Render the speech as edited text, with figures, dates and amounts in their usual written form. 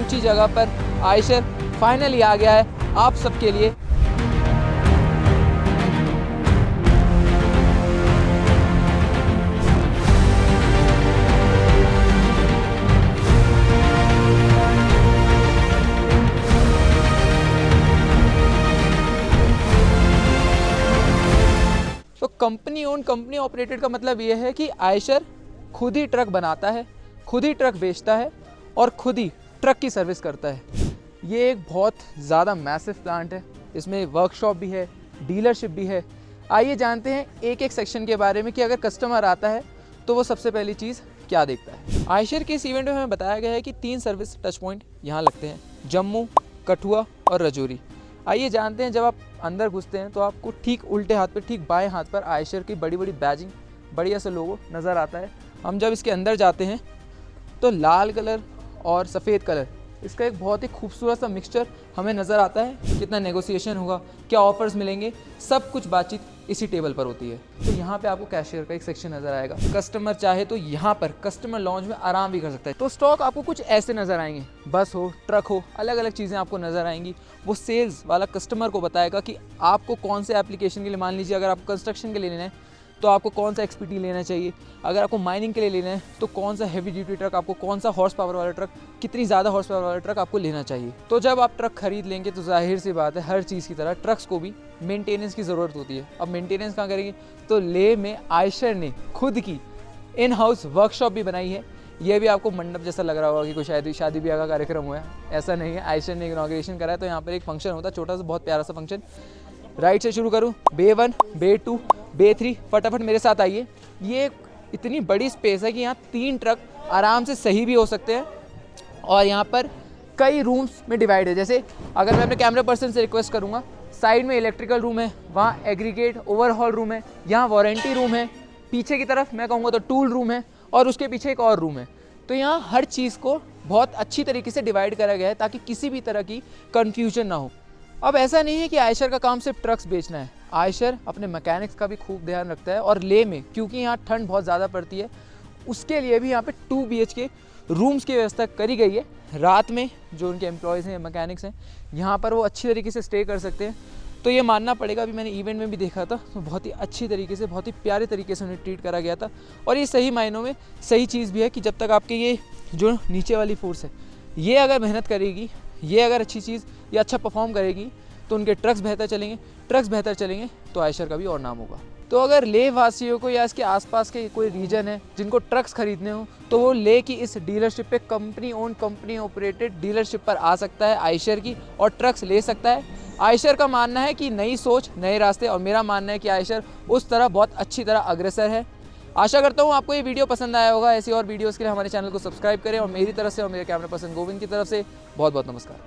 ऊंची जगह पर आयशर फाइनली आ गया है आप सबके लिए। तो कंपनी ओन कंपनी ऑपरेटेड का मतलब ये है कि आयशर खुद ही ट्रक बनाता है, खुद ही ट्रक बेचता है और खुद ही ट्रक की सर्विस करता है। ये एक बहुत ज़्यादा मैसिव प्लांट है, इसमें वर्कशॉप भी है, डीलरशिप भी है। आइए जानते हैं एक एक सेक्शन के बारे में कि अगर कस्टमर आता है तो वो सबसे पहली चीज़ क्या देखता है। आयशर के इस इवेंट में हमें बताया गया है कि 3 सर्विस टच पॉइंट यहाँ लगते हैं, जम्मू, कठुआ और रजौरी। आइए जानते हैं, जब आप अंदर घुसते हैं तो आपको ठीक उल्टे हाथ पर, ठीक बाएं हाथ पर आयशर की बड़ी बड़ी बैजिंग, बढ़िया सा लोगो नज़र आता है। हम जब इसके अंदर जाते हैं तो लाल कलर और सफ़ेद कलर, इसका एक बहुत ही खूबसूरत सा मिक्सचर हमें नज़र आता है। कितना नेगोशिएशन होगा, क्या ऑफर्स मिलेंगे, सब कुछ बातचीत इसी टेबल पर होती है। तो यहाँ पे आपको कैशियर का एक सेक्शन नज़र आएगा। कस्टमर चाहे तो यहाँ पर कस्टमर लॉन्ज में आराम भी कर सकता है। तो स्टॉक आपको कुछ ऐसे नज़र आएंगे, बस हो, ट्रक हो, अलग अलग चीज़ें आपको नज़र आएंगी। वो सेल्स वाला कस्टमर को बताएगा कि आपको कौन से एप्लीकेशन के लिए, मान लीजिए अगर आपको कंस्ट्रक्शन के लिए लेना है तो आपको कौन सा XPT लेना चाहिए, अगर आपको माइनिंग के लिए लेना है तो कौन सा हैवी ड्यूटी ट्रक, आपको कौन सा हॉर्स पावर वाला ट्रक, कितनी ज़्यादा हॉर्स पावर वाला ट्रक आपको लेना चाहिए। तो जब आप ट्रक खरीद लेंगे तो जाहिर सी बात है, हर चीज़ की तरह ट्रक्स को भी मेंटेनेंस की ज़रूरत होती है। अब मेंटेनेंस कहाँ करेंगे, तो लेह में आयशर ने खुद की इन हाउस वर्कशॉप भी बनाई है। ये भी आपको मंडप जैसा लग रहा होगा कि कोई शादी ब्याह का कार्यक्रम हुआ है, ऐसा नहीं है। आयशर ने इनॉग्रेशन करा है तो यहाँ पर एक फंक्शन होता है, छोटा सा बहुत प्यारा सा फंक्शन। राइट से शुरू करूँ, बे 1, बे 2, बे 3, फटाफट मेरे साथ आइए। ये इतनी बड़ी स्पेस है कि यहाँ 3 ट्रक आराम से सही भी हो सकते हैं और यहाँ पर कई रूम्स में डिवाइड है। जैसे अगर मैं अपने कैमरा पर्सन से रिक्वेस्ट करूँगा, साइड में इलेक्ट्रिकल रूम है, वहाँ एग्रीगेट ओवरहॉल रूम है, यहाँ वारंटी रूम है, पीछे की तरफ मैं कहूँगा तो टूल रूम है और उसके पीछे एक और रूम है। तो यहाँ हर चीज़ को बहुत अच्छी तरीके से डिवाइड करा गया है ताकि किसी भी तरह की कन्फ्यूजन ना हो। अब ऐसा नहीं है कि आयशर का काम सिर्फ ट्रक्स बेचना है, आयशर अपने मैकेनिक्स का भी खूब ध्यान रखता है। और लेह में क्योंकि यहाँ ठंड बहुत ज़्यादा पड़ती है, उसके लिए भी यहाँ पे 2 BHK रूम्स की व्यवस्था करी गई है। रात में जो उनके एम्प्लॉयज़ हैं, मैकेनिक्स हैं, यहाँ पर वो अच्छी तरीके से स्टे कर सकते हैं। तो ये मानना पड़ेगा, अभी मैंने इवेंट में भी देखा था तो बहुत ही अच्छी तरीके से, बहुत ही प्यारे तरीके से उन्हें ट्रीट करा गया था। और ये सही मायनों में सही चीज़ भी है कि जब तक आपके ये जो नीचे वाली फोर्स है, ये अगर मेहनत करेगी, ये अगर अच्छी चीज़ या अच्छा परफॉर्म करेगी तो उनके ट्रक्स बेहतर चलेंगे, ट्रक्स बेहतर चलेंगे तो आयशर का भी और नाम होगा। तो अगर लेह वासियों को या इसके आसपास के कोई रीजन है जिनको ट्रक्स खरीदने हो तो वो लेह की इस डीलरशिप पे, company own company operated dealership पर आ सकता है आयशर की और ट्रक्स ले सकता है। आयशर का मानना है कि नई सोच, नए रास्ते, और मेरा मानना है कि आयशर उस तरह बहुत अच्छी तरह अग्रसर है। आशा करता हूँ आपको ये वीडियो पसंद आया होगा। ऐसी और वीडियोज़ के लिए हमारे चैनल को सब्सक्राइब करें और मेरी तरफ से और मेरे कैमरा पर्सन गोविंद की तरफ से बहुत बहुत नमस्कार।